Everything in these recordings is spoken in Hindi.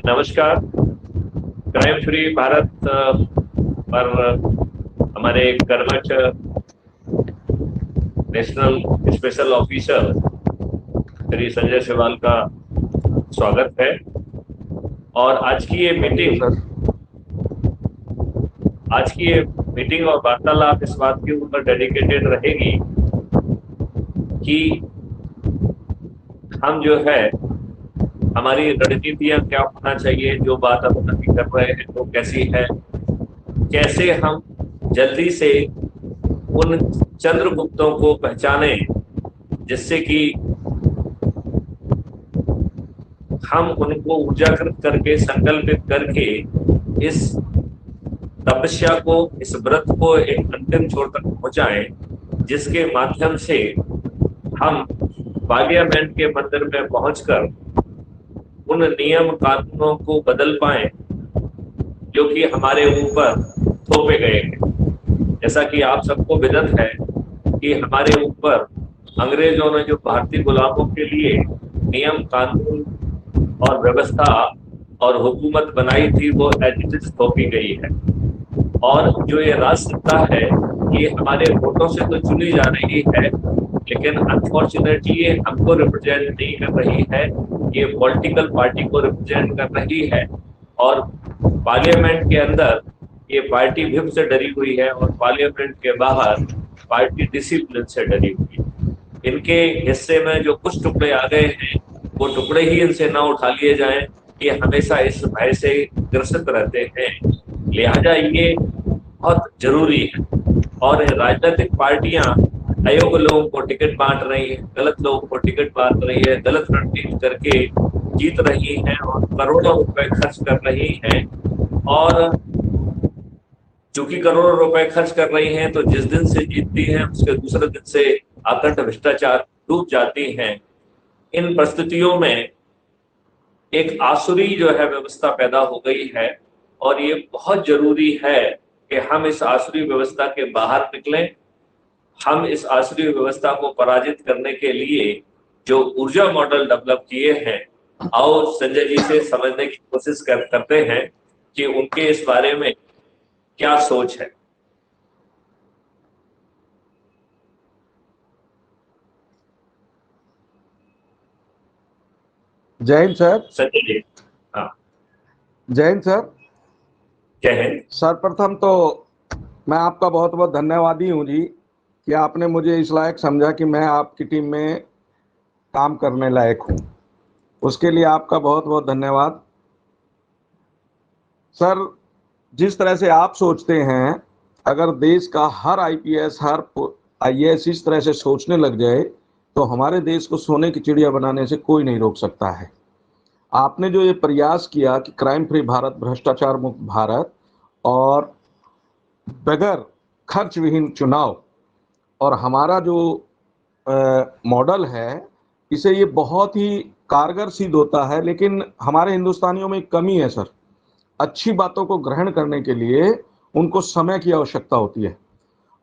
नमस्कार। क्राइम फ्री भारत पर हमारे कर्मठ national special officer Shri Sanjay Siwal का स्वागत है। और थैंक यू सर। आज की ये मीटिंग और वार्तालाप इस बात के ऊपर डेडिकेटेड रहेगी कि हम जो है हमारी रणनीतियां क्या होना चाहिए, जो बात हम अभी कर रहे हैं वो कैसी है, कैसे हम जल्दी से उन चंद्रगुप्तों को पहचाने जिससे कि हम उनको उजागर करके संकल्पित करके इस तपस्या को, इस व्रत को एक अंतिम छोर तक पहुंचाएं, जिसके माध्यम से हम पार्लियामेंट के मंदिर में पहुंचकर उन नियम कानूनों को बदल पाए जो कि हमारे ऊपर थोपे गए हैं। जैसा कि आप सबको विदित है कि हमारे ऊपर अंग्रेजों ने जो भारतीय गुलामों के लिए नियम कानून और व्यवस्था और हुकूमत बनाई थी वो एज इट इज थोपी गई है। और जो ये राज सत्ता है ये हमारे वोटों से तो चुनी जा रही है, लेकिन अनफॉर्चुनेटली ये हमको रिप्रेजेंट नहीं कर रही है, ये पॉलिटिकल पार्टी को रिप्रेजेंट कर रही है। और पार्लियामेंट के अंदर ये पार्टी व्हिप से डरी हुई है और पार्लियामेंट के बाहर पार्टी डिसिप्लिन से डरी हुई है। इनके हिस्से में जो कुछ टुकड़े आ गए हैं वो टुकड़े ही इनसे ना उठा लिए जाएं, ये हमेशा इस भय से ग्रसित रहते हैं। लिहाजा ये बहुत जरूरी है। और राजनीतिक पार्टियां अयोग्य लोगों को टिकट बांट रही है, गलत लोगों को टिकट बांट रही है, गलत रणनीति करके जीत रही हैं और करोड़ों रुपए खर्च कर रही हैं। और चूंकि करोड़ों रुपए खर्च कर रही हैं तो जिस दिन से जीतती हैं उसके दूसरे दिन से अखंड भ्रष्टाचार डूब जाती हैं। इन परिस्थितियों में एक आसुरी जो है व्यवस्था पैदा हो गई है और ये बहुत जरूरी है कि हम इस आसुरी व्यवस्था के बाहर निकलें। हम इस आसुरी व्यवस्था को पराजित करने के लिए जो ऊर्जा मॉडल डेवलप किए हैं, आओ संजय जी से समझने की कोशिश करते हैं कि उनके इस बारे में क्या सोच है। जय हिंद सर। संजय जी। हाँ, जय हिंद सर। जय हिंद। सर्वप्रथम तो मैं आपका बहुत बहुत धन्यवादी हूँ जी कि आपने मुझे इस लायक समझा कि मैं आपकी टीम में काम करने लायक हूँ। उसके लिए आपका बहुत बहुत धन्यवाद सर। जिस तरह से आप सोचते हैं, अगर देश का हर आईपीएस, हर आईएएस इस तरह से सोचने लग जाए तो हमारे देश को सोने की चिड़िया बनाने से कोई नहीं रोक सकता है। आपने जो ये प्रयास किया कि क्राइम फ्री भारत, भ्रष्टाचार मुक्त भारत और बगैर खर्च विहीन चुनाव, और हमारा जो मॉडल है, इसे ये बहुत ही कारगर सिद्ध होता है। लेकिन हमारे हिंदुस्तानियों में एक कमी है सर। अच्छी बातों को ग्रहण करने के लिए उनको समय की आवश्यकता होती है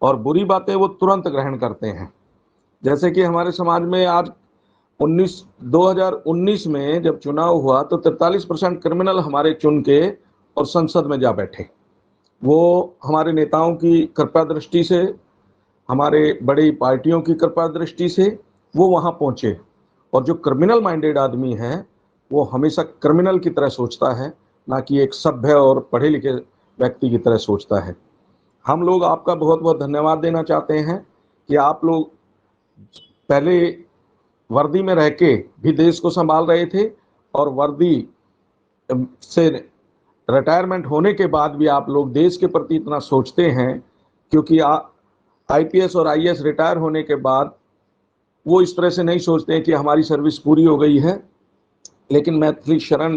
और बुरी बातें वो तुरंत ग्रहण करते हैं। जैसे कि हमारे समाज में आज 2019 में जब चुनाव हुआ तो 43% क्रिमिनल हमारे चुन के और संसद में जा बैठे। वो हमारे नेताओं की कृपा दृष्टि से, हमारे बड़ी पार्टियों की कृपा दृष्टि से वो वहाँ पहुँचे। और जो क्रिमिनल माइंडेड आदमी है वो हमेशा क्रिमिनल की तरह सोचता है, ना कि एक सभ्य और पढ़े लिखे व्यक्ति की तरह सोचता है। हम लोग आपका बहुत बहुत धन्यवाद देना चाहते हैं कि आप लोग पहले वर्दी में रह के भी देश को संभाल रहे थे और वर्दी से रिटायरमेंट होने के बाद भी आप लोग देश के प्रति इतना सोचते हैं, क्योंकि आईपीएस और आईएएस रिटायर होने के बाद वो इस तरह से नहीं सोचते हैं कि हमारी सर्विस पूरी हो गई है। लेकिन मैथिली शरण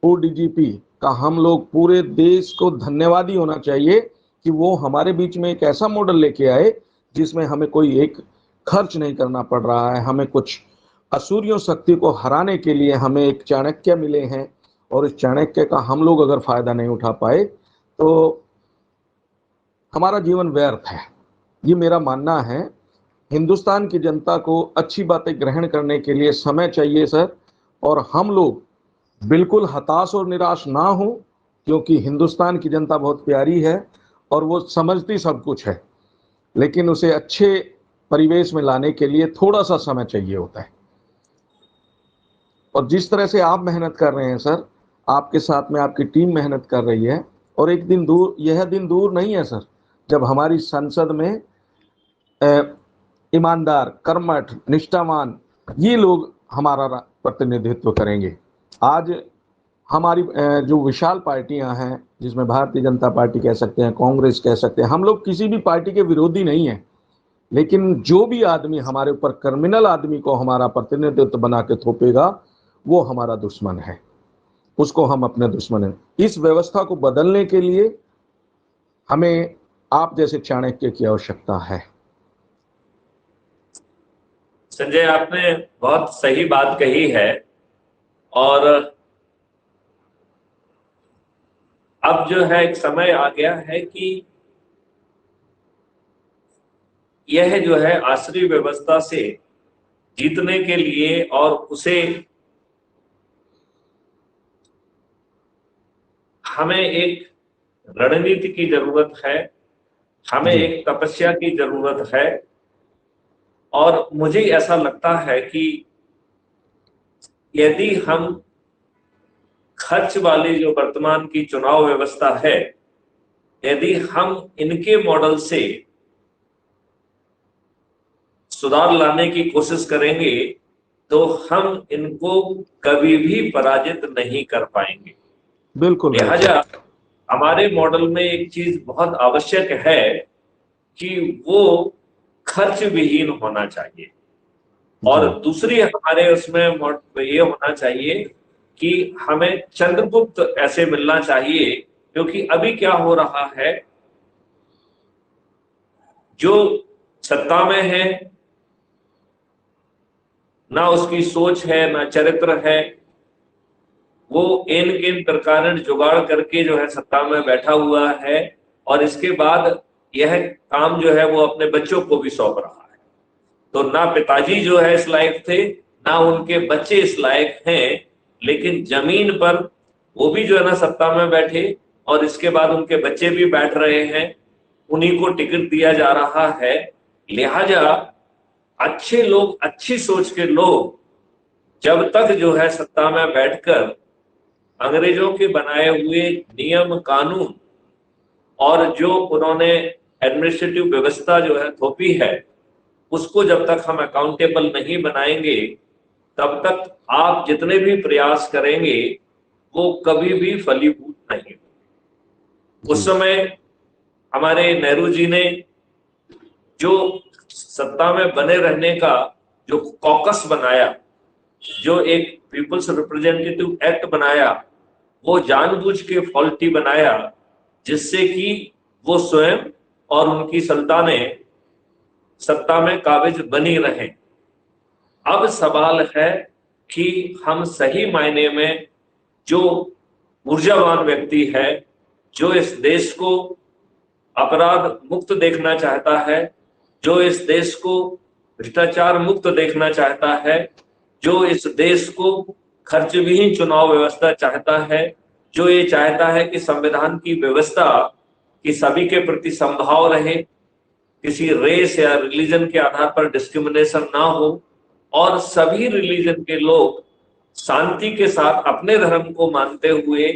पूर्व डीजीपी का हम लोग पूरे देश को धन्यवादी होना चाहिए कि वो हमारे बीच में एक ऐसा मॉडल लेके आए जिसमें हमें कोई एक खर्च नहीं करना पड़ रहा है। हमें कुछ असुरियों शक्ति को हराने के लिए हमें एक चाणक्य मिले हैं और इस चाणक्य का हम लोग अगर फायदा नहीं उठा पाए तो हमारा जीवन व्यर्थ है। ये मेरा मानना है। हिंदुस्तान की जनता को अच्छी बातें ग्रहण करने के लिए समय चाहिए सर। और हम लोग बिल्कुल हताश और निराश ना हो, क्योंकि हिंदुस्तान की जनता बहुत प्यारी है और वो समझती सब कुछ है, लेकिन उसे अच्छे परिवेश में लाने के लिए थोड़ा सा समय चाहिए होता है। और जिस तरह से आप मेहनत कर रहे हैं सर, आपके साथ में आपकी टीम मेहनत कर रही है, और एक दिन दूर, यह दिन दूर नहीं है सर, जब हमारी संसद में ईमानदार, कर्मठ, निष्ठावान ये लोग हमारा प्रतिनिधित्व करेंगे। आज हमारी जो विशाल पार्टियां हैं, जिसमें भारतीय जनता पार्टी कह सकते हैं, कांग्रेस कह सकते हैं, हम लोग किसी भी पार्टी के विरोधी नहीं हैं, लेकिन जो भी आदमी हमारे ऊपर क्रिमिनल आदमी को हमारा प्रतिनिधित्व बना के थोपेगा, वो हमारा दुश्मन है, उसको हम अपने दुश्मन हैं। इस व्यवस्था को बदलने के लिए हमें आप जैसे चाणक्य की आवश्यकता है। संजय, आपने बहुत सही बात कही है। और अब जो है एक समय आ गया है कि यह जो है आश्रय व्यवस्था से जीतने के लिए और उसे हमें एक रणनीति की जरूरत है, हमें एक तपस्या की जरूरत है। और मुझे ऐसा लगता है कि यदि हम खर्च वाली जो वर्तमान की चुनाव व्यवस्था है, यदि हम इनके मॉडल से सुधार लाने की कोशिश करेंगे तो हम इनको कभी भी पराजित नहीं कर पाएंगे। बिल्कुल। लिहाजा हमारे मॉडल में एक चीज बहुत आवश्यक है कि वो खर्च विहीन होना चाहिए। और दूसरी हमारे उसमें ये होना चाहिए कि हमें चंद्रगुप्त ऐसे मिलना चाहिए, क्योंकि अभी क्या हो रहा है, जो सत्ता में है ना उसकी सोच है ना चरित्र है, वो एन केन प्रकार जुगाड़ करके जो है सत्ता में बैठा हुआ है, और इसके बाद यह काम जो है वो अपने बच्चों को भी सौंप रहा है। तो ना पिताजी जो है इस लायक थे, ना उनके बच्चे इस लायक हैं, लेकिन जमीन पर वो भी जो है ना सत्ता में बैठे, और इसके बाद उनके बच्चे भी बैठ रहे हैं, उन्हीं को टिकट दिया जा रहा है। लिहाजा अच्छे लोग, अच्छी सोच के लोग जब तक जो है सत्ता में बैठकर अंग्रेजों के बनाए हुए नियम कानून और जो उन्होंने एडमिनिस्ट्रेटिव व्यवस्था जो है थोपी है, उसको जब तक हम अकाउंटेबल नहीं बनाएंगे, तब तक आप जितने भी प्रयास करेंगे वो कभी भी फलीभूत नहीं। उस समय हमारे नेहरू जी ने जो सत्ता में बने रहने का जो कॉकस बनाया, जो एक पीपल्स रिप्रेजेंटेटिव एक्ट बनाया, वो जानबूझ के फॉल्टी बनाया, जिससे कि वो स्वयं और उनकी संतानें सत्ता में काबिज बनी रहे। अब सवाल है कि हम सही मायने में जो ऊर्जावान व्यक्ति है, जो इस देश को अपराध मुक्त देखना चाहता है, जो इस देश को भ्रष्टाचार मुक्त देखना चाहता है, जो इस देश को खर्च विहीन चुनाव व्यवस्था चाहता है, जो ये चाहता है कि संविधान की व्यवस्था की सभी के प्रति समभाव रहे, किसी रेस या रिलीजन के आधार पर डिस्क्रिमिनेशन ना हो, और सभी रिलीजन के लोग शांति के साथ अपने धर्म को मानते हुए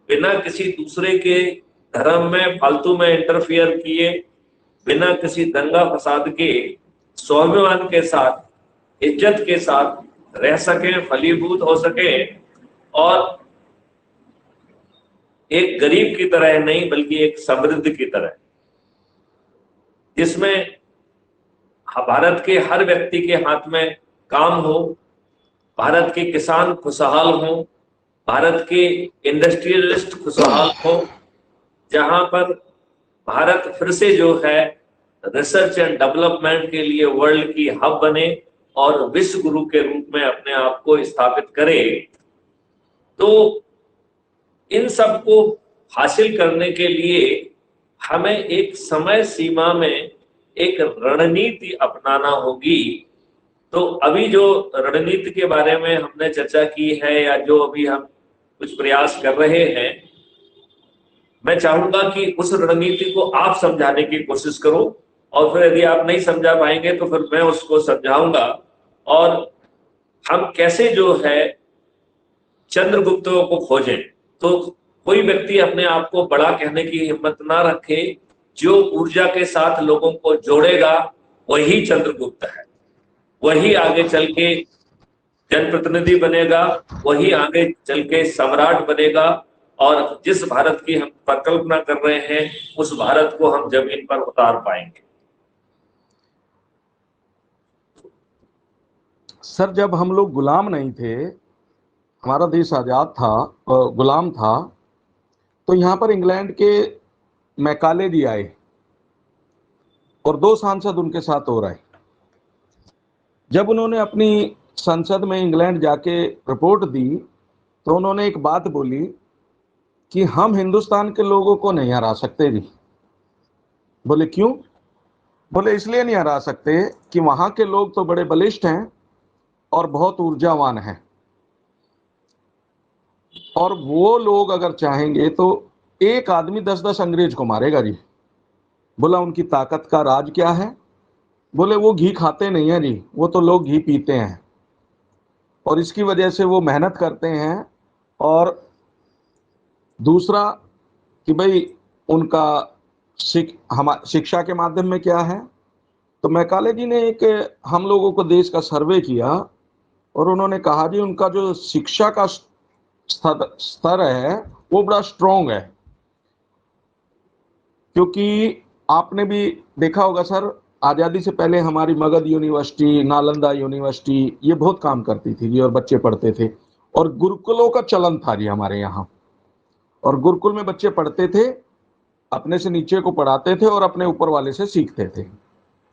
बिना किसी दूसरे के धर्म में फालतू में इंटरफियर किए, बिना किसी दंगा फसाद के स्वाभिमान के साथ, इज्जत के साथ रह सके, फलीभूत हो सके, और एक गरीब की तरह नहीं बल्कि एक समृद्ध की तरह, जिसमें भारत के हर व्यक्ति के हाथ में काम हो, भारत के किसान खुशहाल हो, भारत के इंडस्ट्रियलिस्ट खुशहाल हो, जहां पर भारत फिर से जो है रिसर्च एंड डेवलपमेंट के लिए वर्ल्ड की हब बने और विश्व गुरु के रूप में अपने आप को स्थापित करे। तो इन सब को हासिल करने के लिए हमें एक समय सीमा में एक रणनीति अपनाना होगी। तो अभी जो रणनीति के बारे में हमने चर्चा की है, या जो अभी हम कुछ प्रयास कर रहे हैं। मैं चाहूंगा कि उस रणनीति को आप समझाने की कोशिश करो, और फिर यदि आप नहीं समझा पाएंगे तो फिर मैं उसको समझाऊंगा, और हम कैसे जो है चंद्रगुप्तों को खोजें। तो कोई व्यक्ति अपने आप को बड़ा कहने की हिम्मत ना रखे, जो ऊर्जा के साथ लोगों को जोड़ेगा वही चंद्रगुप्त है, वही आगे चल के जनप्रतिनिधि बनेगा, वही आगे चल के सम्राट बनेगा, और जिस भारत की हम परिकल्पना कर रहे हैं उस भारत को हम जमीन पर उतार पाएंगे। सर, जब हम लोग गुलाम नहीं थे, हमारा देश आजाद था और गुलाम था, तो यहाँ पर इंग्लैंड के मैकाले जी आए और 2 सांसद उनके साथ और आए। जब उन्होंने अपनी संसद में इंग्लैंड जाके रिपोर्ट दी तो उन्होंने एक बात बोली कि हम हिंदुस्तान के लोगों को नहीं हरा सकते जी। बोले क्यों? बोले इसलिए नहीं हरा सकते कि वहां के लोग तो बड़े बलिष्ठ हैं और बहुत ऊर्जावान हैं, और वो लोग अगर चाहेंगे तो एक आदमी 10-10 अंग्रेज को मारेगा जी। बोला उनकी ताकत का राज क्या है? बोले वो घी खाते नहीं है जी, वो तो लोग घी पीते हैं, और इसकी वजह से वो मेहनत करते हैं। और दूसरा कि भाई उनका शिक्षा के माध्यम में क्या है। तो मैकाले जी ने एक हम लोगों को देश का सर्वे किया और उन्होंने कहा जी उनका जो शिक्षा का स्तर है वो बड़ा स्ट्रॉन्ग है। क्योंकि आपने भी देखा होगा सर, आज़ादी से पहले हमारी मगध यूनिवर्सिटी, नालंदा यूनिवर्सिटी, ये बहुत काम करती थी जी, और बच्चे पढ़ते थे, और गुरुकुलों का चलन था जी हमारे यहाँ। और गुरुकुल में बच्चे पढ़ते थे, अपने से नीचे को पढ़ाते थे और अपने ऊपर वाले से सीखते थे।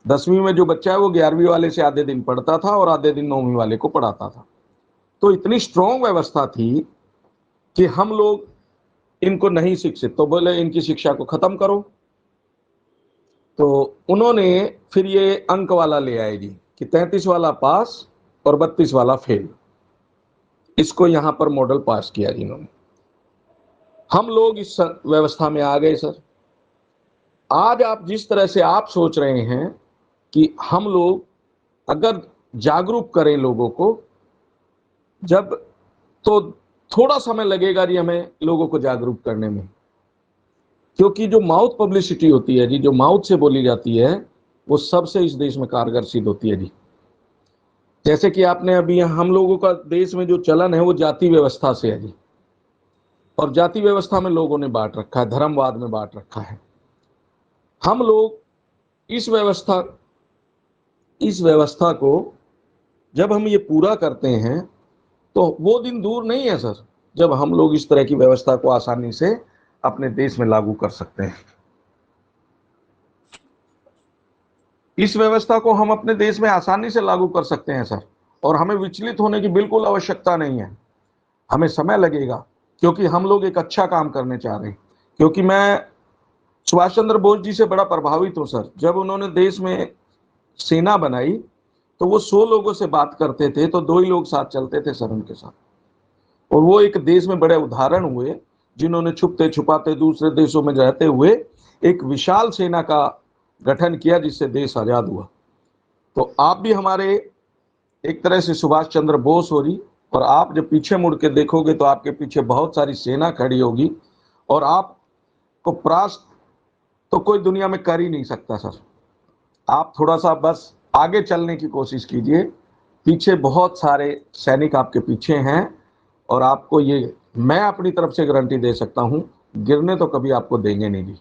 10वीं में जो बच्चा है वो 11वीं वाले से आधे दिन पढ़ता था और आधे दिन 9वीं वाले को पढ़ाता था। तो इतनी स्ट्रॉन्ग व्यवस्था थी कि हम लोग इनको नहीं शिक्षित, तो बोले इनकी शिक्षा को खत्म करो। तो उन्होंने फिर ये अंक वाला ले आए जी कि 33 वाला पास और 32 वाला फेल, इसको यहां पर मॉडल पास किया जिन्होंने। हम लोग इस व्यवस्था में आ गए सर। आज आप जिस तरह से आप सोच रहे हैं कि हम लोग अगर जागरूक करें लोगों को, जब तो थोड़ा समय लगेगा जी हमें लोगों को जागरूक करने में, क्योंकि जो माउथ पब्लिसिटी होती है जी, जो माउथ से बोली जाती है, वो सबसे इस देश में कारगर सिद्ध होती है जी। जैसे कि आपने अभी हम लोगों का देश में जो चलन है वो जाति व्यवस्था से है जी, और जाति व्यवस्था में लोगों ने बांट रखा है, धर्मवाद में बांट रखा है। हम लोग इस व्यवस्था को जब हम ये पूरा करते हैं तो वो दिन दूर नहीं है सर, जब हम लोग इस तरह की व्यवस्था को आसानी से अपने देश में लागू कर सकते हैं। इस व्यवस्था को हम अपने देश में आसानी से लागू कर सकते हैं सर, और हमें विचलित होने की बिल्कुल आवश्यकता नहीं है। हमें समय लगेगा क्योंकि हम लोग एक अच्छा काम करने चाह रहे हैं। क्योंकि मैं सुभाष चंद्र बोस जी से बड़ा प्रभावित हूं सर। जब उन्होंने देश में सेना बनाई तो वो 100 लोगों से बात करते थे तो 2 ही लोग साथ चलते थे सर उनके साथ, और वो एक देश में बड़े उदाहरण हुए जिन्होंने छुपते छुपाते दूसरे देशों में रहते हुए एक विशाल सेना का गठन किया जिससे देश आजाद हुआ। तो आप भी हमारे एक तरह से सुभाष चंद्र बोस हो रही, और आप जब पीछे मुड़ के देखोगे तो आपके पीछे बहुत सारी सेना खड़ी होगी, और आपको परास्त तो कोई दुनिया में कर ही नहीं सकता सर। आप थोड़ा सा बस आगे चलने की कोशिश कीजिए, पीछे बहुत सारे सैनिक आपके पीछे हैं, और आपको ये मैं अपनी तरफ से गारंटी दे सकता हूं, गिरने तो कभी आपको देंगे नहीं जी,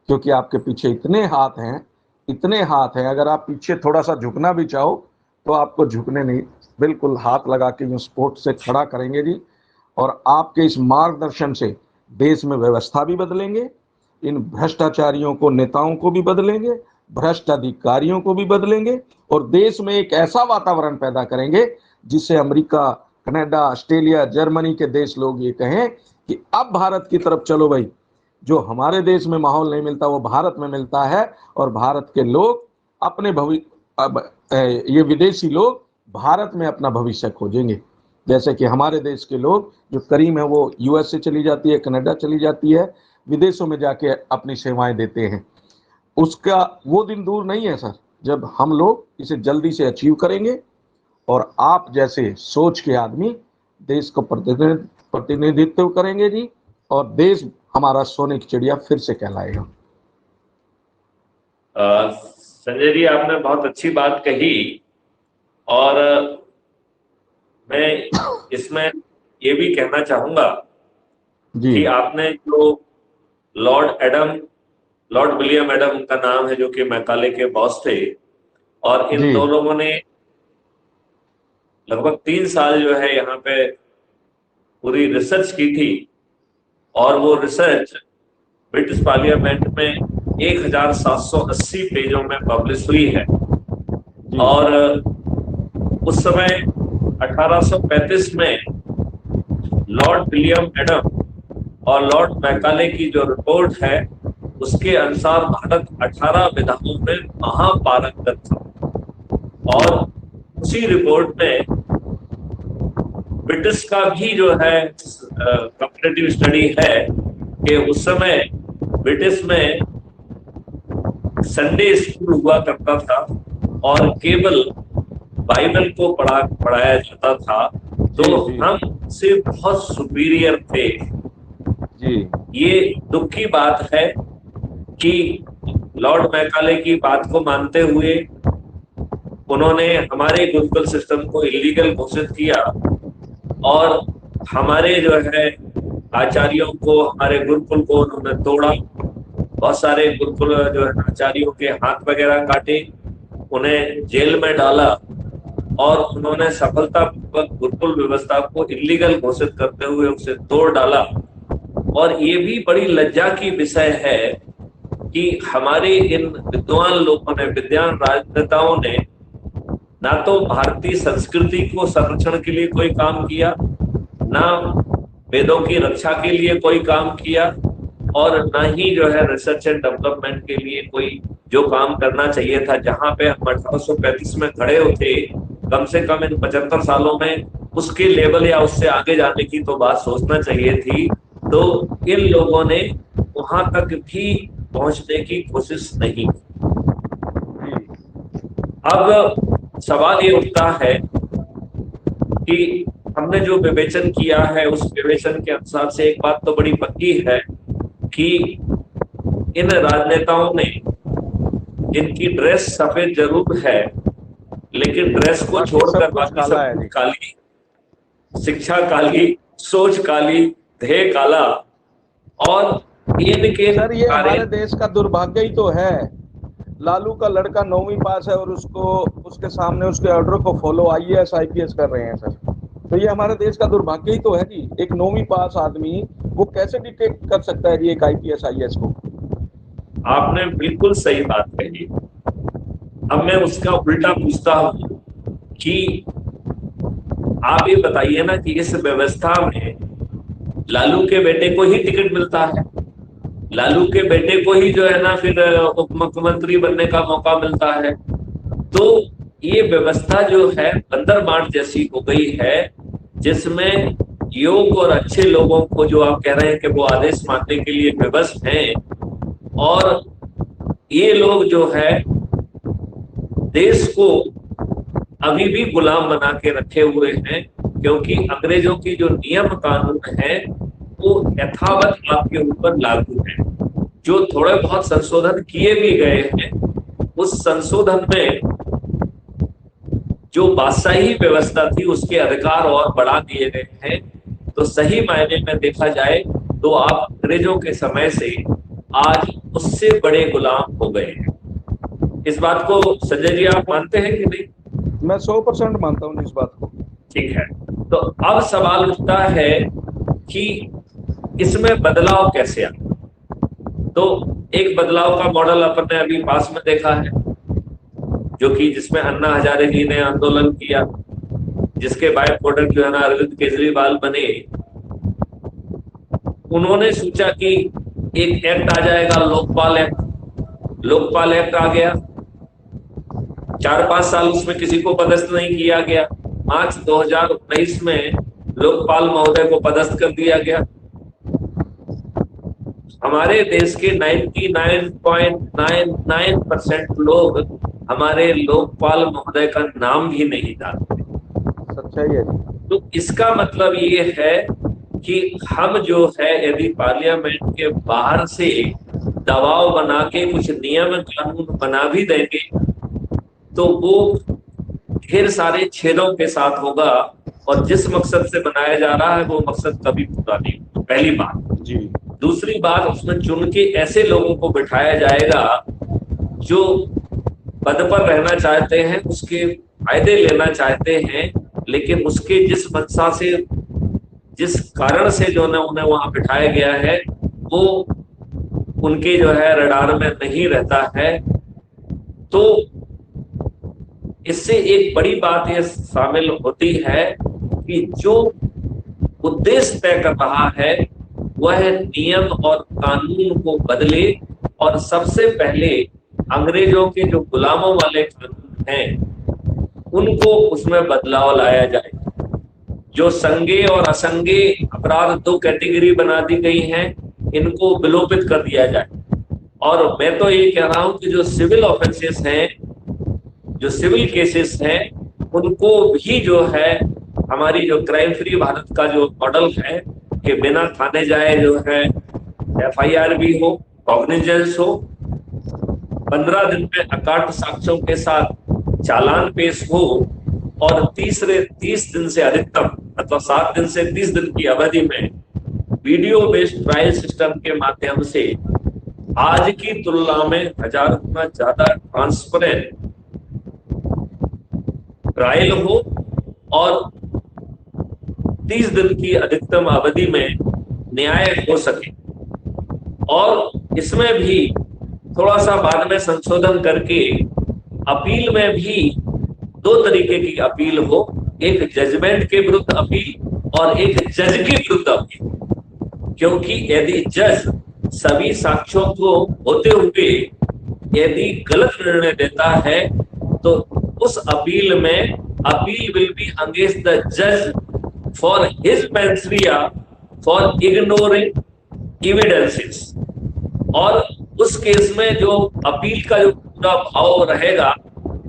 क्योंकि आपके पीछे इतने हाथ हैं, इतने हाथ हैं। अगर आप पीछे थोड़ा सा झुकना भी चाहो तो आपको झुकने नहीं, बिल्कुल हाथ लगा के यूं सपोर्ट से खड़ा करेंगे जी। और आपके इस मार्गदर्शन से देश में व्यवस्था भी बदलेंगे, इन भ्रष्टाचारियों को, नेताओं को भी बदलेंगे, भ्रष्ट अधिकारियों को भी बदलेंगे, और देश में एक ऐसा वातावरण पैदा करेंगे जिससे अमेरिका, कनाडा, ऑस्ट्रेलिया, जर्मनी के देश लोग ये कहें कि अब भारत की तरफ चलो भाई, जो हमारे देश में माहौल नहीं मिलता वो भारत में मिलता है, और भारत के लोग अपने ये विदेशी लोग भारत में अपना भविष्य खोजेंगे। जैसे कि हमारे देश के लोग जो करीम है वो यूएस से चली जाती है, कनाडा चली जाती है, विदेशों में जाके अपनी सेवाएं देते हैं। उसका वो दिन दूर नहीं है सर, जब हम लोग इसे जल्दी से अचीव करेंगे और आप जैसे सोच के आदमी देश को प्रतिनिधित्व करेंगे जी, और देश हमारा सोने की चिड़िया फिर से कहलाएगा। संजय जी, आपने बहुत अच्छी बात कही, और मैं इसमें ये भी कहना चाहूंगा जी कि आपने जो लॉर्ड विलियम एडम का नाम है, जो कि मैकाले के बॉस थे, और इन जी दो लोगों ने लगभग 3 साल जो है यहाँ पे पूरी रिसर्च की थी, और वो रिसर्च ब्रिटिश पार्लियामेंट में 1780 पेजों में पब्लिश हुई है। जी और उस समय 1835 में लॉर्ड विलियम एडम और लॉर्ड मैकाले की जो रिपोर्ट है, उसके अनुसार भारत 18 विधाओं में महापारंगत था। और उसी रिपोर्ट में ब्रिटिश का भी जो है कंपैरेटिव स्टडी है कि उस समय ब्रिटिश में संडे स्कूल हुआ करता था और केवल बाइबल को पढ़ाया जाता था, तो जी हम से बहुत सुपीरियर थे। जी ये दुख की बात है कि लॉर्ड मैकाले की बात को मानते हुए उन्होंने हमारे गुरुकुल सिस्टम को इलीगल घोषित किया, और हमारे जो है आचार्यों को, हमारे गुरुकुल को उन्होंने तोड़ा। बहुत सारे गुरुकुल जो है आचार्यों के हाथ वगैरह काटे, उन्हें जेल में डाला, और उन्होंने सफलतापूर्वक गुरुकुल व्यवस्था को इलीगल घोषित करते हुए उसे तोड़ डाला। और ये भी बड़ी लज्जा की विषय है कि हमारे इन विद्वान लोगों ने, विद्वान राजनेताओं ने ना तो भारतीय संस्कृति को संरक्षण के लिए कोई काम किया, ना वेदों की रक्षा के लिए कोई काम किया, और ना ही जो है रिसर्च एंड डेवलपमेंट के लिए कोई जो काम करना चाहिए था। जहां पे हम 1835 में खड़े होते, कम से कम इन 75 सालों में उसके लेवल या उससे आगे जाने की तो बात सोचना चाहिए थी। तो इन लोगों ने वहां तक भी पहुंचने की कोशिश नहीं की। अब सवाल ये उठता है कि हमने जो विवेचन किया है, उस विवेचन के अनुसार से एक बात तो बड़ी पक्की है कि इन राजनेताओं ने, जिनकी ड्रेस सफेद जरूर है, लेकिन ड्रेस को छोड़कर बाकी सब काली, शिक्षा काली, सोच काली, ध्येय काला, और इनके सर ये हमारे देश का दुर्भाग्य ही तो है। लालू का लड़का 9वीं पास है और उसके सामने उसके ऑर्डर को फॉलो IAS IPS कर रहे हैं सर। तो ये हमारे देश का दुर्भाग्य ही तो है कि एक 9वीं पास आदमी वो कैसे डिटेक्ट कर सकता है एक IPS IAS को। आपने बिल्कुल सही बात कही। अब मैं उसका उल्टा पूछता हूं कि आप ये बताइए ना कि इस व्यवस्था में लालू के बेटे को ही टिकट मिलता है, लालू के बेटे को ही जो है ना फिर उप मुख्यमंत्री बनने का मौका मिलता है। तो ये व्यवस्था जो है बंदर बाट जैसी हो गई है, जिसमें योग और अच्छे लोगों को, जो आप कह रहे हैं कि वो आदेश मानने के लिए विवश हैं, और ये लोग जो है देश को अभी भी गुलाम बना के रखे हुए हैं, क्योंकि अंग्रेजों की जो नियम कानून है वो यथावत आपके ऊपर लागू है। जो थोड़े बहुत संशोधन किए भी गए हैं, उस संशोधन में जो बादशाही व्यवस्था थी उसके अधिकार और बढ़ा दिए गए हैं। तो सही मायने में देखा जाए तो आप अंग्रेजों के समय से आज उससे बड़े गुलाम हो गए हैं। इस बात को संजय जी आप मानते हैं कि नहीं? मैं 100% मानता हूँ इस बात को। ठीक है, तो अब सवाल उठता है कि इसमें बदलाव कैसे आए। तो एक बदलाव का मॉडल अपन ने अभी पास में देखा है, जो कि जिसमें अन्ना हजारे जी ने आंदोलन किया, जिसके बाय प्रोडक्ट जो है ना अरविंद केजरीवाल बने। उन्होंने सोचा कि एक एक्ट आ जाएगा, लोकपाल एक्ट। लोकपाल एक्ट आ गया, 4-5 साल उसमें किसी को पदस्थ नहीं किया गया। मार्च 2019 में लोकपाल महोदय को पदस्थ कर दिया गया। हमारे देश के 99.99% लोग हमारे लोकपाल महोदय का नाम भी नहीं जानते। सच्चाई है। तो इसका मतलब ये है कि हम जो है यदि पार्लियामेंट के बाहर से दबाव बना के कुछ नियम कानून बना भी देंगे तो वो ढेर सारे छेदों के साथ होगा और जिस मकसद से बनाया जा रहा है वो मकसद कभी पूरा नहीं होगा। पहली बात। जी। दूसरी बात, उसमें चुन के ऐसे लोगों को बिठाया जाएगा जो पद पर रहना चाहते हैं, उसके फायदे लेना चाहते हैं, लेकिन उसके जिस मंशा से, जिस कारण से जो है उन्हें वहां बिठाया गया है वो उनके जो है रडार में नहीं रहता है। तो इससे एक बड़ी बात यह शामिल होती है कि जो उद्देश्य तय कर रहा है वह नियम और कानून को बदले और सबसे पहले अंग्रेजों के जो गुलामों वाले कानून हैं उनको उसमें बदलाव लाया जाए। जो संज्ञेय और असंज्ञेय अपराध दो कैटेगरी बना दी गई हैं, इनको विलोपित कर दिया जाए। और मैं तो ये कह रहा हूं कि जो सिविल ऑफेंसेस हैं, जो सिविल केसेस हैं, उनको भी जो है हमारी जो क्राइम फ्री भारत का जो मॉडल है कि बिना थाने जाए जो है FIR भी हो, कॉग्निजेंस हो, 15 दिन में अकाट साक्ष्यों के साथ चालान पेश हो और 30 दिन से अधिकतम मतलब 7 दिन से 30 दिन की अवधि में वीडियो बेस्ड ट्रायल सिस्टम के माध्यम से आज की तुलना में 1000 गुना ज्यादा ट्रांसपेरेंट ट्रायल हो और 30 दिन की अधिकतम अवधि में न्याय हो सके। और इसमें भी थोड़ा सा बाद में संशोधन करके अपील में भी 2 तरीके की अपील हो, एक जजमेंट के विरुद्ध अपील और एक जज के विरुद्ध अपील। क्योंकि यदि जज सभी साक्ष्यों को होते हुए यदि गलत निर्णय देता है तो उस अपील में appeal will be against the जज for his mens rea for ignoring evidences. और उस केस में जो अपील का जो पूरा भाव रहेगा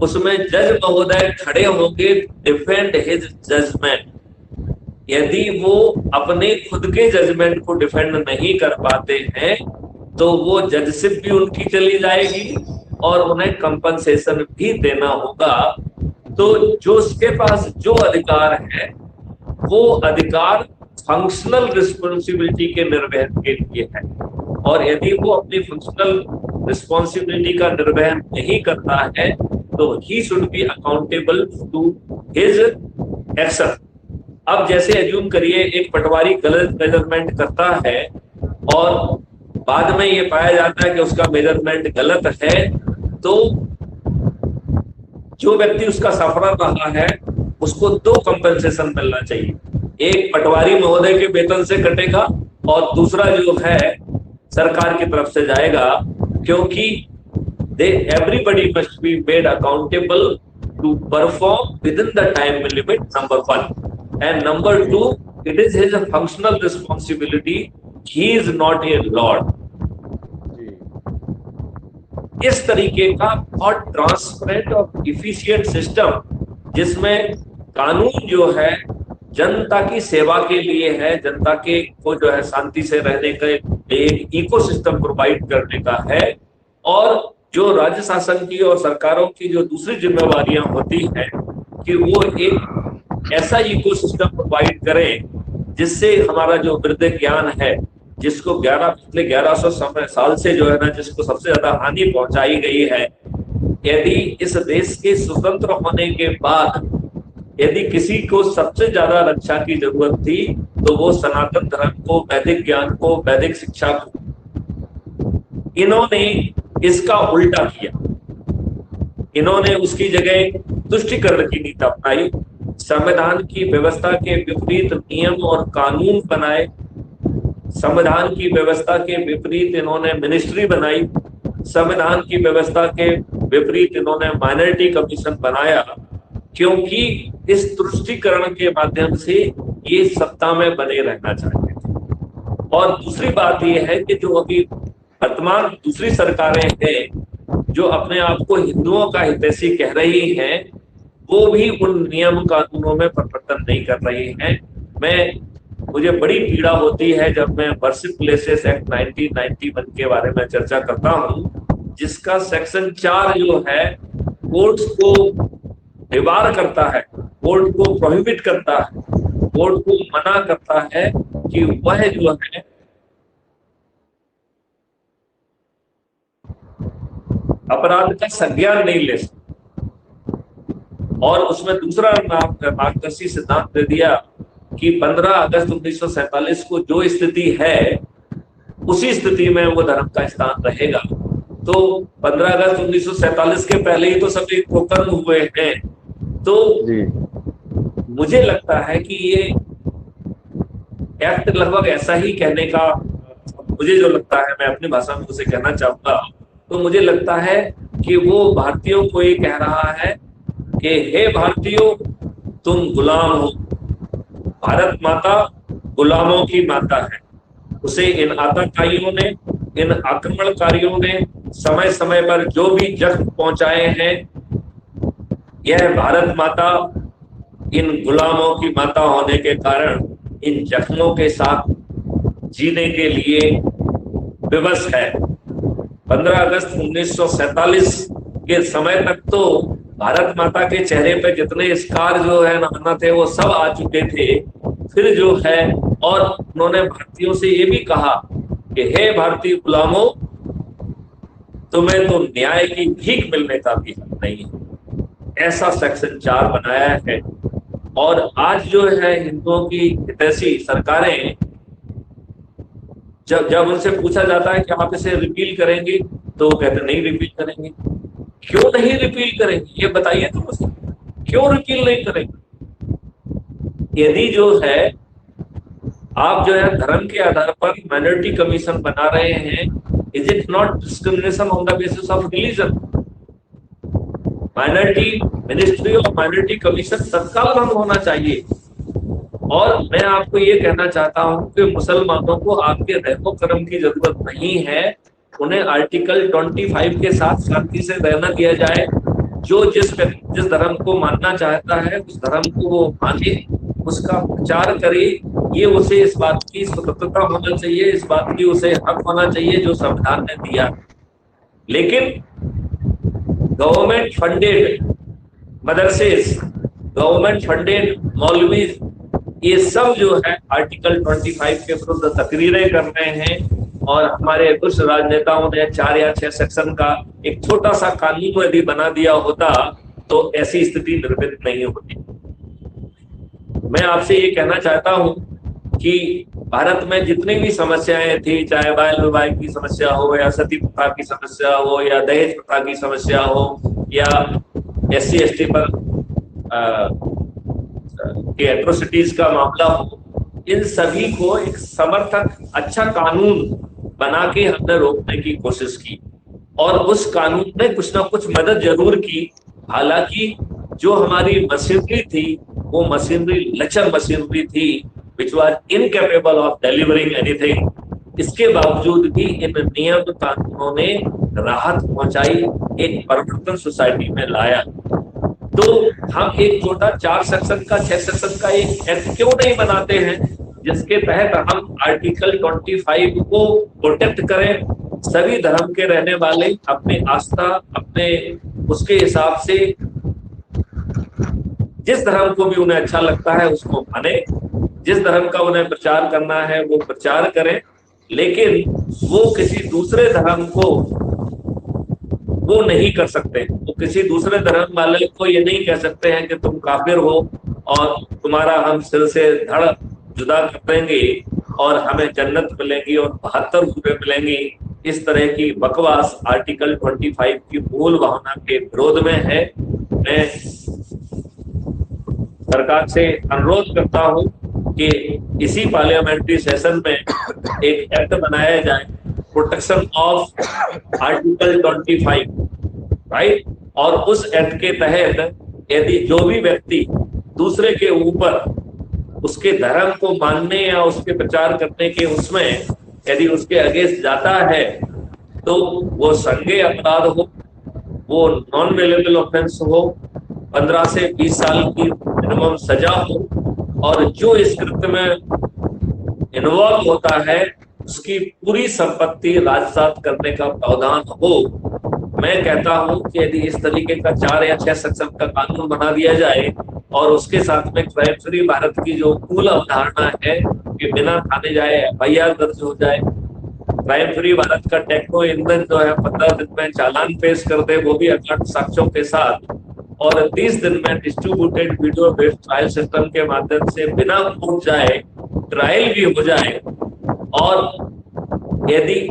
उसमें जज महोदय खड़े होंगे डिफेंड हिज जजमेंट। यदि वो अपने खुद के जजमेंट को डिफेंड नहीं कर पाते हैं तो वो जजशिप भी उनकी चली जाएगी और उन्हें कंपनसेशन भी देना होगा। तो जो उसके पास जो अधिकार है वो अधिकार फंक्शनल रिस्पॉन्सिबिलिटी के निर्वहन के लिए है और यदि वो अपनी फंक्शनल रिस्पॉन्सिबिलिटी का निर्वहन नहीं करता है तो he should be accountable to his action. अब जैसे एज्यूम करिए एक पटवारी गलत मेजरमेंट करता है और बाद में ये पाया जाता है कि उसका मेजरमेंट गलत है, तो जो व्यक्ति उसका सफर रहा है उसको 2 कंपनसेशन मिलना चाहिए। एक पटवारी महोदय के वेतन से कटेगा और दूसरा जो है सरकार की तरफ से जाएगा, क्योंकि everybody must be made accountable to perform within the time limit, number 1, and number 2, it is his functional responsibility, he is not a lord। इस तरीके का बहुत ट्रांसपेरेंट और इफिशिएंट सिस्टम जिसमें कानून जो है जनता की सेवा के लिए है, जनता के को जो है शांति से रहने का एक इकोसिस्टम प्रोवाइड करने का है, और जो राज्य शासन की और सरकारों की जो दूसरी जिम्मेवारियां होती हैं कि वो एक ऐसा इकोसिस्टम प्रोवाइड करें जिससे हमारा जो वृद्ध ज्ञान है, जिसको पिछले 1100 साल से जो है ना जिसको सबसे ज्यादा हानि पहुंचाई गई है, यदि इस देश के स्वतंत्र होने के बाद यदि किसी को सबसे ज्यादा रक्षा की जरूरत थी तो वो सनातन धर्म को, वैदिक ज्ञान को, वैदिक शिक्षा को। इन्होंने इसका उल्टा किया, इन्होंने उसकी जगह तुष्टिकरण की नीति अपनाई, संविधान की व्यवस्था के विपरीत नियम और कानून बनाए, संविधान की व्यवस्था के विपरीत इन्होंने मिनिस्ट्री बनाई, संविधान की व्यवस्था के विपरीत इन्होंने माइनॉरिटी कमीशन बनाया, क्योंकि इस तुष्टीकरण के माध्यम से ये सत्ता में बने रहना चाहते थे। और दूसरी बात यह है कि जो अभी वर्तमान दूसरी सरकारें हैं जो अपने आप को हिंदुओं का हितैषी कह रही हैं, वो भी उन नियम कानूनों में परिवर्तन नहीं कर रही हैं। मुझे बड़ी पीड़ा होती है जब मैं वर्शिप प्लेसेस एक्ट 1991 के बारे में चर्चा करता हूं, जिसका सेक्शन 4 जो है कोर्ट्स को डिबार करता है, कोर्ट को प्रोहिबिट करता है, कोर्ट को मना करता है कि वह जो है अपराध का संज्ञान नहीं ले सकता। और उसमें दूसरा मार्गदर्शी सिद्धांत दे दिया कि 15 अगस्त 1947 को जो स्थिति है उसी स्थिति में वो धर्म का स्थान रहेगा। तो 15 अगस्त 1947 के पहले ही तो सभी कुकर्म हुए हैं। तो मुझे लगता है कि ये एक्ट लगभग ऐसा ही कहने का, मुझे जो लगता है, मैं अपनी भाषा में उसे कहना चाहूंगा, तो मुझे लगता है कि वो भारतीयों को ये कह रहा है कि हे भारतीयों, तुम गुलाम हो, भारत माता गुलामों की माता है। उसे इन आतंकवादियों ने, इन आक्रमणकारियों ने समय समय पर जो भी जख्म पहुंचाए हैं, यह भारत माता इन गुलामों की माता होने के कारण इन जख्मों के साथ जीने के लिए विवश है। 15 अगस्त 1947 के समय तक तो भारत माता के चेहरे पे जितने स्कार जो है ना थे वो सब आ चुके थे। फिर जो है, और उन्होंने भारतीयों से ये भी कहा कि हे भारतीय गुलामों, तुम्हें तो न्याय की भीख मिलने का भी हक नहीं है। ऐसा सेक्शन 4 बनाया है। और आज जो है हिंदुओं की हितैषी सरकारें, जब उनसे पूछा जाता है कि आप इसे रिपील करेंगे, तो वो कहते नहीं रिपील करेंगे। क्यों नहीं रिपील करेंगे, ये बताइए तो मुझे, क्यों रिपील नहीं करेंगे? यदि जो है आप जो है धर्म के आधार पर माइनॉरिटी कमीशन बना रहे हैं, is it not discrimination on the basis of religion? Minority ministry और माइनॉरिटी कमीशन तत्काल बंद होना चाहिए। और मैं आपको ये कहना चाहता हूं कि मुसलमानों को आपके रहमो करम की जरूरत नहीं है, उन्हें आर्टिकल 25 के साथ शांति से रहना दिया जाए। जो जिस धर्म को मानना चाहता है उस धर्म को वो माने, उसका प्रचार करे। ये उसे इस बात की स्वतंत्रता होना चाहिए, इस बात की उसे हक होना चाहिए जो संविधान ने दिया। लेकिन गवर्नमेंट फंडेड मदरसेस, गवर्नमेंट फंडेड मौलवीज, ये सब जो है आर्टिकल 25 के विरुद्ध तकरीरें कर रहे हैं। और हमारे कुछ राजनेताओं ने 4 या 6 सेक्शन का एक छोटा सा कानून यदि बना दिया होता तो ऐसी स्थिति निर्मित नहीं होती। मैं आपसे ये कहना चाहता हूं कि भारत में जितनी भी समस्याएं थी, चाहे बाल विवाह की समस्या हो या सती प्रथा की समस्या हो या दहेज प्रथा की समस्या हो या SC ST पर के एट्रोसिटीज का मामला हो, इन सभी को एक समर्थक अच्छा कानून बना के हमने रोकने की कोशिश की। और उस कानून ने कुछ ना कुछ मदद जरूर की। हालांकि जो हमारी मशीनरी थी वो मशीनरी लचर मशीनरी थी, which was incapable of delivering anything। इसके बावजूद भी इन नियम कानूनों ने राहत पहुंचाई, एक परिवर्तन सोसाइटी में लाया। तो हम एक छोटा 4 सेक्शन का 6 सेक्शन का एक एक्ट क्यों नहीं बनाते हैं जिसके तहत हम आर्टिकल 25 को प्रोटेक्ट करें? सभी धर्म के रहने वाले अपनी आस्था, अपने उसके हिसाब से जिस धर्म को भी उन्हें अच्छा लगता है उसको माने, जिस धर्म का उन्हें प्रचार करना है वो प्रचार करें। लेकिन वो किसी दूसरे धर्म को वो नहीं कर सकते। वो किसी दूसरे धर्म वाले को ये नहीं कह सकते हैं कि तुम काफिर हो और तुम्हारा हम सिर से धड़ जुदा कर देंगे और हमें जन्नत मिलेगी और 72 रूपये मिलेंगी। इस तरह की बकवास आर्टिकल 25 की मूल भावना के विरोध में है। मैं सरकार से अनुरोध करता हूं कि इसी पार्लियामेंट्री सेशन में एक एक्ट बनाया जाए, प्रोटेक्शन ऑफ आर्टिकल 25, राइट। और उस एक्ट के तहत यदि जो भी व्यक्ति दूसरे के ऊपर उसके धर्म को मानने या उसके प्रचार करने के उसमें यदि उसके अगेंस्ट जाता है तो वो संज्ञेय अपराध हो, वो नॉन वेलेबल ऑफेंस हो, 15 से 20 साल की मिनिमम सजा हो, और जो इस कृत्य में इन्वॉल्व होता है उसकी पूरी संपत्ति राजसात करने का प्रावधान हो। मैं कहता हूं कि यदि इस तरीके का 4 या 6 सेक्शन का कानून बना दिया जाए और उसके साथ में क्राइम फ्री भारत की जो मूल अवधारणा है कि बिना थाने जाए एफआईआर दर्ज हो जाए, क्राइम फ्री भारत का टेक्नो ईंधन जो है 15 दिन में चालान पेश कर दे, वो भी अकाट साक्ष्यों के साथ, और 30 दिन में distributed video based trial system के माध्यम से बिना कोर्ट जाए ट्रायल भी हो जाए, और यदि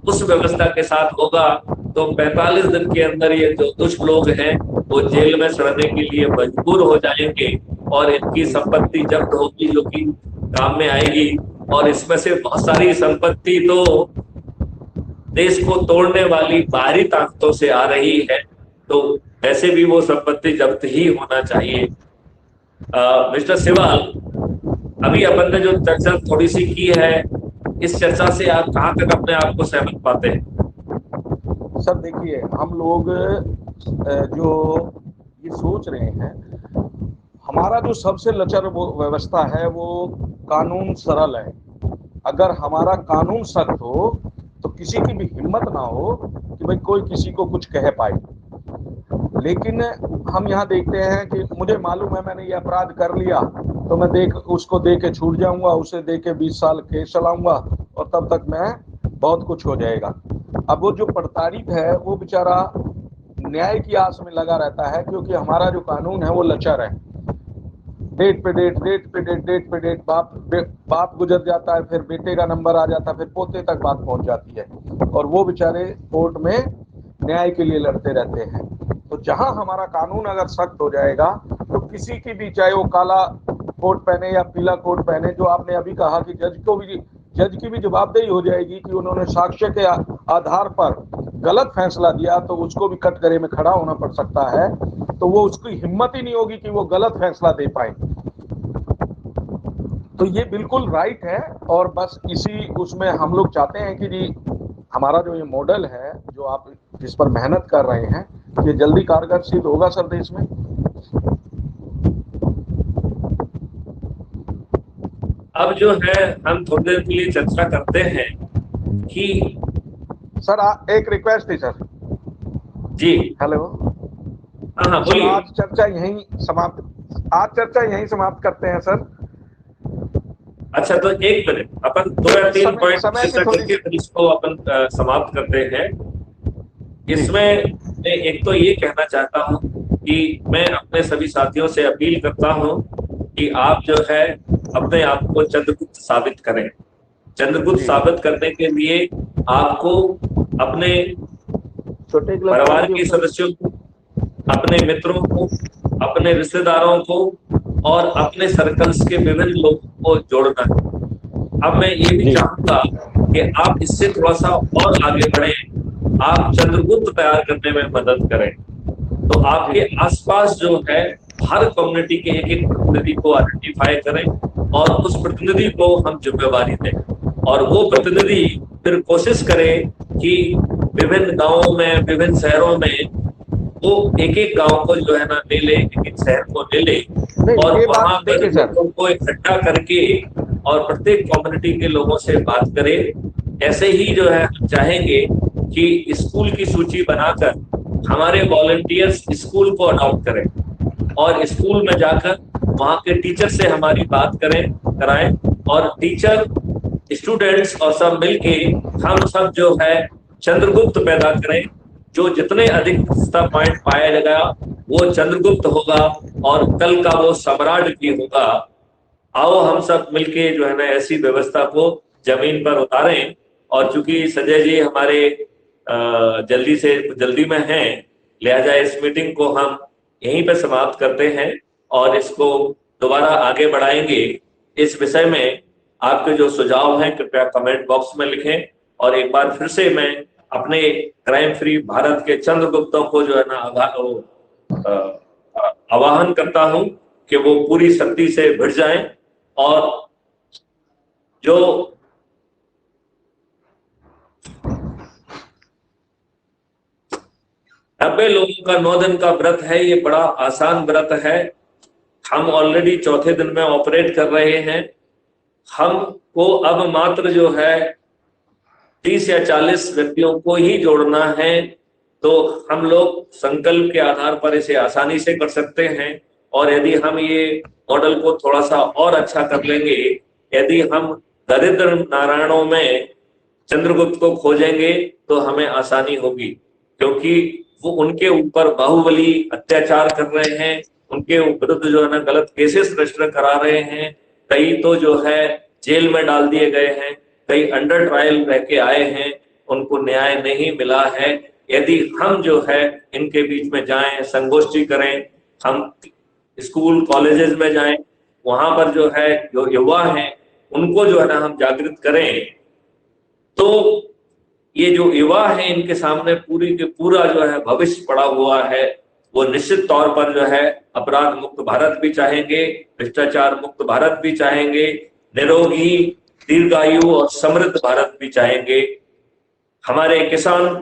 उस व्यवस्था के साथ होगा तो 45 दिन के अंदर ये जो दुष्ट लोग हैं वो जेल में सड़ने के लिए मजबूर हो जाएंगे और इनकी संपत्ति जब्त होगी जो कि काम में आएगी। और इसमें से बहुत सारी संपत्ति तो देश को तोड़ने वाली बाहरी ताकतों से आ रही है, तो ऐसे भी वो संपत्ति जब्त ही होना चाहिए। मिस्टर सिवाल, अभी अपन ने जो चर्चा थोड़ी सी की है, इस चर्चा से आप कहाँ तक अपने आप को सहमत पाते हैं? सर देखिए, हम लोग जो ये सोच रहे हैं, हमारा जो सबसे लचर व्यवस्था है वो कानून सरल है। अगर हमारा कानून सख्त हो तो किसी की भी हिम्मत ना हो कि भाई कोई किसी को कुछ कह पाए। लेकिन हम यहाँ देखते हैं कि मुझे मालूम है मैंने ये अपराध कर लिया तो मैं उसको दे के छूट जाऊंगा, उसे दे के 20 साल केस चलाऊंगा और तब तक मैं बहुत कुछ हो जाएगा। अब वो जो प्रताड़ित है वो बेचारा न्याय की आस में लगा रहता है, क्योंकि हमारा जो कानून है वो लचर है। डेट पे डेट बाप गुजर जाता है, फिर बेटे का नंबर आ जाता है, फिर पोते तक बात पहुंच जाती है और वो बेचारे कोर्ट में न्याय के लिए लड़ते रहते हैं। तो जहां हमारा कानून अगर सख्त हो जाएगा तो किसी की भी, चाहे वो काला कोट पहने या पीला कोट पहने, जो आपने अभी कहा कि जज की भी जवाबदेही हो जाएगी कि उन्होंने साक्ष्य के आधार पर गलत फैसला दिया, तो उसको भी कटघरे में खड़ा होना पड़ सकता है। तो वो उसकी हिम्मत ही नहीं होगी कि वो गलत फैसला दे पाए। तो ये बिल्कुल राइट है, और बस इसी उसमें हम लोग चाहते हैं कि जी हमारा जो ये मॉडल है जो आप जिस पर मेहनत कर रहे हैं, ये जल्दी कारगर सिद्ध होगा सर देश में। अब जो है हम थोड़ी देर के लिए चर्चा करते हैं कि सर एक रिक्वेस्ट थी सर। जी हेलो। हाँ बोलिए। आज चर्चा यहीं समाप्त करते हैं सर। अच्छा, तो एक मिनट, अपन 2 या 3 पॉइंट चर्चा करके फिर इसको अपन समाप्त करते हैं। इसमें मैं एक तो ये कहना चाहता हूँ कि मैं अपने सभी साथियों से अपील करता हूँ कि आप जो है अपने आप को चंद्रगुप्त साबित करें। चंद्रगुप्त साबित करने के लिए आपको अपने परिवार के सदस्यों को, अपने मित्रों को, अपने रिश्तेदारों को और अपने सर्कल्स के विभिन्न लोगों को जोड़ना है। अब मैं ये भी चाहूंगा कि आप इससे थोड़ा सा और आगे बढ़ें, आप चंद्रगुप्त तैयार करने में मदद करें। तो आपके आसपास जो है हर कम्युनिटी के एक प्रतिनिधि को आइडेंटिफाई करें और उस प्रतिनिधि को हम जिम्मेवारी दें, और वो प्रतिनिधि फिर कोशिश करे कि विभिन्न गांवों में, विभिन्न शहरों में वो एक गांव को जो है ना ले ले, एक शहर को ले ले और वहां पर लोगों को इकट्ठा करके और प्रत्येक कम्युनिटी के लोगों से बात करे। ऐसे ही जो है हम चाहेंगे कि स्कूल की सूची बनाकर हमारे वॉलंटियर्स स्कूल को अडॉप्ट करें और स्कूल में जाकर वहां के टीचर से हमारी बात कराएं, और टीचर, स्टूडेंट्स और सब मिलके हम सब जो है चंद्रगुप्त पैदा करें। जो जितने अधिक पॉइंट पाया जाएगा वो चंद्रगुप्त होगा और कल का वो सम्राट भी होगा। आओ हम सब मिलके जो है ना ऐसी व्यवस्था को जमीन पर उतारें। और चूंकि संजय जी हमारे जल्दी में हैं, लिहाजा इस मीटिंग को हम यहीं पे समाप्त करते हैं और इसको दोबारा आगे बढ़ाएंगे। इस विषय में आपके जो सुझाव हैं कृपया कमेंट बॉक्स में लिखें, और एक बार फिर से मैं अपने क्राइम फ्री भारत के चंद्रगुप्तों को जो है ना आह्वान करता हूं कि वो पूरी शक्ति से भिड़ जाएं और जो 90 लोगों का 9 दिन का व्रत है, ये बड़ा आसान व्रत है। हम ऑलरेडी चौथे दिन में ऑपरेट कर रहे हैं। हमको अब मात्र जो है 30 या 40 व्यक्तियों को ही जोड़ना है, तो हम लोग संकल्प के आधार पर इसे आसानी से कर सकते हैं। और यदि हम ये मॉडल को थोड़ा सा और अच्छा कर लेंगे, यदि हम दरिद्र नारायणों में चंद्रगुप्त को खोजेंगे तो हमें आसानी होगी, क्योंकि वो उनके ऊपर बाहुबली अत्याचार कर रहे हैं, उनके विरुद्ध जो है ना गलत केसेस रजिस्टर करा रहे हैं, कई तो जो है जेल में डाल दिए गए हैं, कई अंडर ट्रायल रह के आए हैं, उनको न्याय नहीं मिला है। यदि हम जो है इनके बीच में जाएं, संगोष्ठी करें, हम स्कूल कॉलेजेस में जाएं, वहां पर जो है जो युवा हैं उनको जो है ना हम जागृत करें, तो ये जो युवा है इनके सामने पूरी के पूरा जो है भविष्य पड़ा हुआ है। वो निश्चित तौर पर जो है अपराध मुक्त भारत भी चाहेंगे, भ्रष्टाचार मुक्त भारत भी चाहेंगे, निरोगी दीर्घायु और समृद्ध भारत भी चाहेंगे। हमारे किसान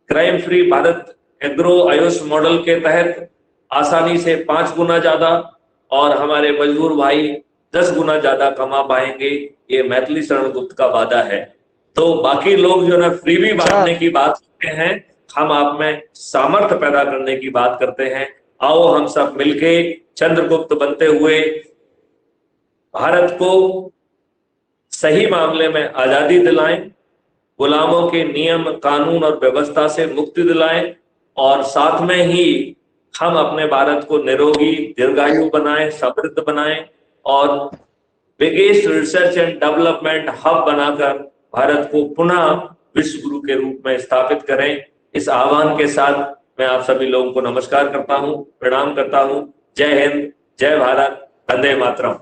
crime free Bharat agro Ayush model के तहत आसानी से 5 गुना ज्यादा और हमारे मजदूर भाई 10 गुना ज्यादा कमा पाएंगे। ये मैथिली शरण गुप्त का वादा है। तो बाकी लोग जो ना फ्रीबी बांटने की बात करते हैं, हम आप में सामर्थ्य पैदा करने की बात करते हैं। आओ हम सब मिलके चंद्रगुप्त बनते हुए भारत को सही मामले में आजादी दिलाएं, गुलामों के नियम कानून और व्यवस्था से मुक्ति दिलाएं, और साथ में ही हम अपने भारत को निरोगी दीर्घायु बनाएं, समृद्ध बनाएं और biggest research and development hub बनाकर भारत को पुनः विश्व गुरु के रूप में स्थापित करें। इस आह्वान के साथ मैं आप सभी लोगों को नमस्कार करता हूं, प्रणाम करता हूं। जय हिंद, जय भारत, वंदे मातरम।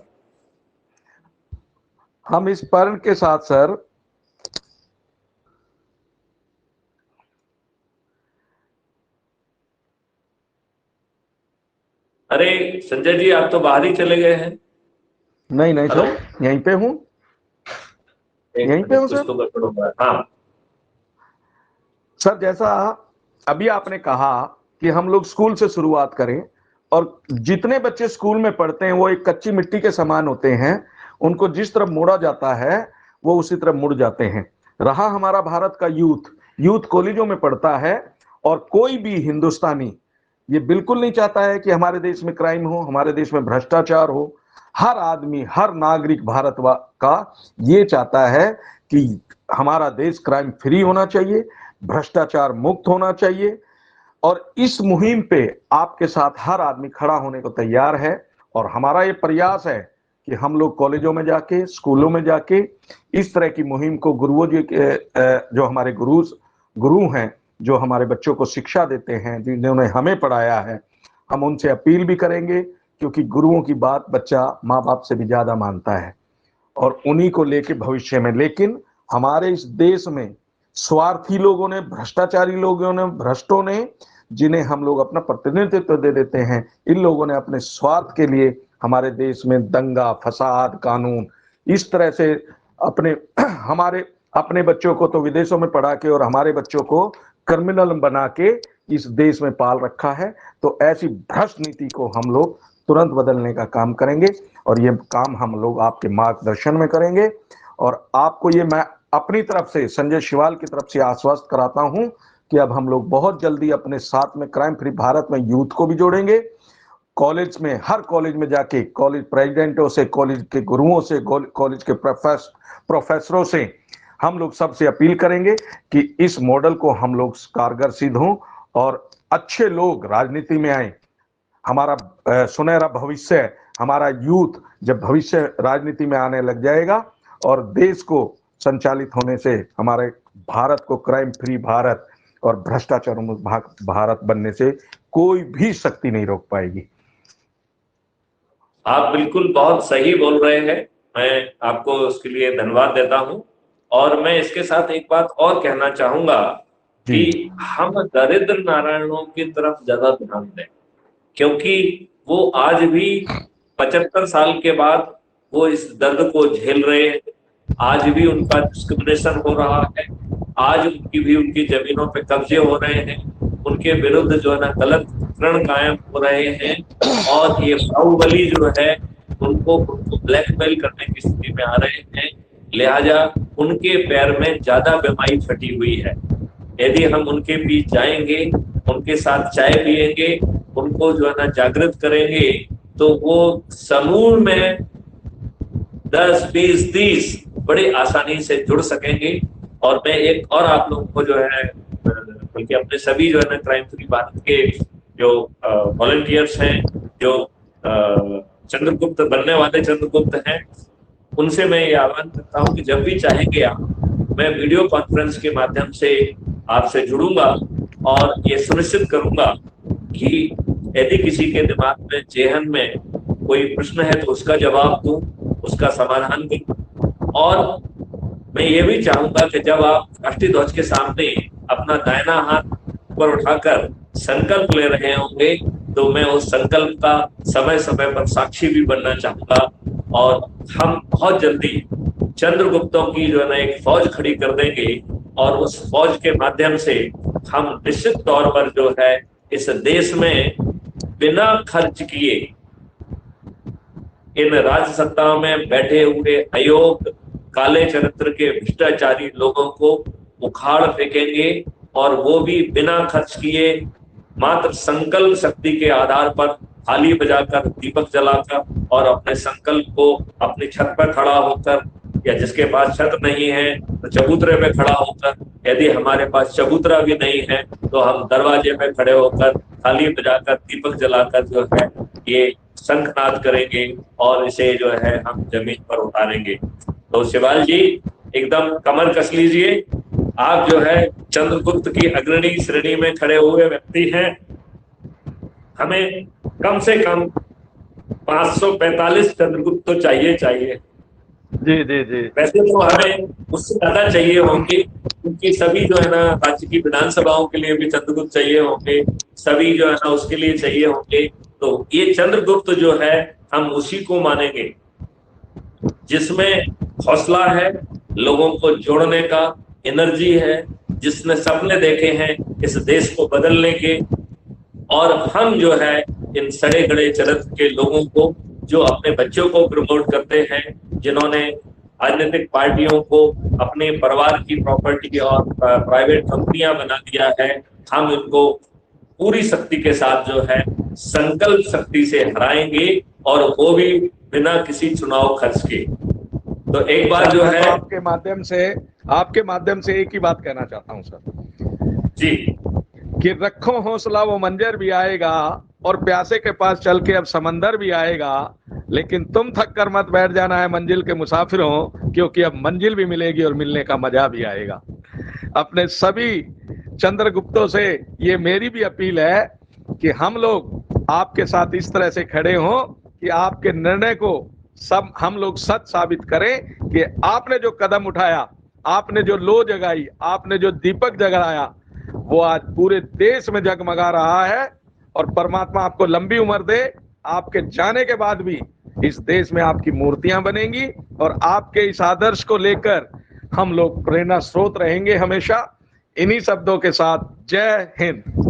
हम इस पर्ण के साथ सर अरे संजय जी, आप तो बाहर ही चले गए हैं। नहीं नहीं सर, यहीं पे हूँ, यहीं पे हूँ सर। तो हाँ सर, जैसा अभी आपने कहा कि हम लोग स्कूल से शुरुआत करें, और जितने बच्चे स्कूल में पढ़ते हैं वो एक कच्ची मिट्टी के समान होते हैं, उनको जिस तरफ मोड़ा जाता है वो उसी तरफ मुड़ जाते हैं। रहा हमारा भारत का यूथ कॉलेजों में पढ़ता है, और कोई भी हिंदुस्तानी ये बिल्कुल नहीं चाहता है कि हमारे देश में क्राइम हो, हमारे देश में भ्रष्टाचार हो। हर आदमी, हर नागरिक भारत का ये चाहता है कि हमारा देश क्राइम फ्री होना चाहिए, भ्रष्टाचार मुक्त होना चाहिए। और इस मुहिम पे आपके साथ हर आदमी खड़ा होने को तैयार है। और हमारा ये प्रयास है कि हम लोग कॉलेजों में जाके, स्कूलों में जाके इस तरह की मुहिम को गुरुओं जी के, जो हमारे गुरु हैं, जो हमारे बच्चों को शिक्षा देते हैं, जिन्होंने हमें पढ़ाया है, हम उनसे अपील भी करेंगे, क्योंकि गुरुओं की बात बच्चा माँ बाप से भी ज्यादा मानता है, और उन्हीं को लेके भविष्य में। लेकिन हमारे इस देश में स्वार्थी लोगों ने, भ्रष्टाचारी लोगों ने, भ्रष्टों ने, जिन्हें हम लोग अपना प्रतिनिधित्व दे देते हैं, इन लोगों ने अपने स्वार्थ के लिए हमारे देश में दंगा फसाद कानून इस तरह से हमारे अपने बच्चों को तो विदेशों में पढ़ा के और हमारे बच्चों को क्रिमिनल बना के इस देश में पाल रखा है। तो ऐसी भ्रष्ट नीति को हम लोग तुरंत बदलने का काम करेंगे, और ये काम हम लोग आपके मार्गदर्शन में करेंगे। और आपको ये मैं अपनी तरफ से, संजय शिवाल की तरफ से आश्वस्त कराता हूं कि अब हम लोग बहुत जल्दी अपने साथ में क्राइम फ्री भारत में यूथ को भी जोड़ेंगे। कॉलेज में, हर कॉलेज में जाके कॉलेज प्रेसिडेंटों से, कॉलेज के गुरुओं से, कॉलेज के प्रोफेसरों से हम लोग सबसे अपील करेंगे कि इस मॉडल को हम लोग कारगर सिद्ध हों और अच्छे लोग राजनीति में आए। हमारा सुनहरा भविष्य, हमारा यूथ जब भविष्य राजनीति में आने लग जाएगा, और देश को संचालित होने से, हमारे भारत को क्राइम फ्री भारत और भ्रष्टाचार मुक्त भारत बनने से कोई भी शक्ति नहीं रोक पाएगी। आप बिल्कुल बहुत सही बोल रहे हैं, मैं आपको उसके लिए धन्यवाद देता हूं। और मैं इसके साथ एक बात और कहना चाहूंगा कि हम दरिद्र नारायणों की तरफ ज्यादा ध्यान दें, क्योंकि वो आज भी 75 साल के बाद वो इस दर्द को झेल रहे हैं। आज भी उनका डिस्क्रिमिनेशन हो रहा है, आज उनकी जमीनों पे कब्जे हो रहे हैं, उनके विरुद्ध जो है ना गलत प्रकरण कायम हो रहे हैं, और ये बाहुबली जो है उनको ब्लैकमेल करने की स्थिति में आ रहे हैं। लिहाजा उनके पैर में ज्यादा बीमारी फटी हुई है। यदि हम उनके बीच जाएंगे, उनके साथ चाय पिएंगे, उनको जो है ना जागृत करेंगे, तो वो समूह में 10, 20, 30 बड़े आसानी से जुड़ सकेंगे। और मैं एक और आप लोगों को जो है, बल्कि अपने सभी जो है ना क्राइम फ्री भारत के जो वॉलंटियर्स हैं, जो चंद्रगुप्त बनने वाले चंद्रगुप्त हैं, उनसे मैं ये आह्वान करता हूं कि जब भी चाहेंगे आप, मैं वीडियो कॉन्फ्रेंस के माध्यम से आपसे जुड़ूंगा और ये सुनिश्चित करूंगा कि यदि किसी के दिमाग में, जेहन में कोई प्रश्न है तो उसका जवाब दूं, उसका समाधान दूं। और मैं ये भी चाहूंगा कि जब आप राष्ट्रीय ध्वज के सामने अपना दाहिना हाथ ऊपर उठाकर संकल्प ले रहे होंगे, तो मैं उस संकल्प का समय समय पर साक्षी भी बनना चाहूंगा। और हम बहुत जल्दी चंद्रगुप्तों की जो है ना एक फौज खड़ी कर देंगे, और उस फौज के माध्यम से हम निश्चित तौर पर जो है इस देश में बिना खर्च किए इन राज्य सत्ताओं में बैठे हुए अयोग्य, काले चरित्र के भ्रष्टाचारी लोगों को उखाड़ फेंकेंगे, और वो भी बिना खर्च किए, मात्र संकल्प शक्ति के आधार पर थाली बजाकर, दीपक जलाकर, और अपने संकल्प को अपनी छत पर खड़ा होकर, या जिसके पास छत नहीं है तो चबूतरे पे खड़ा होकर, यदि हमारे पास चबूतरा भी नहीं है तो हम दरवाजे पे खड़े होकर, थाली बजाकर, दीपक जलाकर जो है ये शंखनाद करेंगे, और इसे जो है हम जमीन पर उतारेंगे। तो शिवाल जी, एकदम कमर कस लीजिए। आप जो है चंद्रगुप्त की अग्रणी श्रेणी में खड़े हुए व्यक्ति हैं। हमें कम से कम 545 चंद्रगुप्त तो चाहिए। जी जी जी। वैसे तो हमें उससे ज्यादा चाहिए होंगे, क्योंकि सभी जो है ना राज्य की विधानसभाओं के लिए भी चंद्रगुप्त चाहिए होंगे, सभी जो है ना उसके लिए चाहिए होंगे। तो ये चंद्रगुप्त जो है हम उसी को मानेंगे जिसमें हौसला है, लोगों को जोड़ने का एनर्जी है, जिसने सपने देखे हैं इस देश को बदलने के। और हम जो है इन सड़े गड़े चरित्र के लोगों को, जो अपने बच्चों को प्रमोट करते हैं, जिन्होंने राजनीतिक पार्टियों को अपने परिवार की प्रॉपर्टी और प्राइवेट कंपनियां बना दिया है, हम इनको पूरी शक्ति के साथ जो है संकल्प शक्ति से हराएंगे, और वो भी बिना किसी चुनाव खर्च के। तो एक बार जो है आपके माध्यम से एक ही बात कहना चाहता हूं सर जी, कि रखो हौसला वो मंजर भी आएगा, और प्यासे के पास चल के अब समंदर भी आएगा, लेकिन तुम थक कर मत बैठ जाना है मंजिल के मुसाफिरों, क्योंकि अब मंजिल भी मिलेगी और मिलने का मजा भी आएगा। अपने सभी चंद्रगुप्तों से ये मेरी भी अपील है कि हम लोग आपके साथ इस तरह से खड़े हों कि आपके निर्णय को सब हम लोग सच साबित करें कि आपने जो कदम उठाया, आपने जो लो जगाई, आपने जो दीपक जगाया, वो आज पूरे देश में जगमगा रहा है। और परमात्मा आपको लंबी उम्र दे। आपके जाने के बाद भी इस देश में आपकी मूर्तियां बनेंगी, और आपके इस आदर्श को लेकर हम लोग प्रेरणा स्रोत रहेंगे हमेशा। इन्हीं शब्दों के साथ जय हिंद।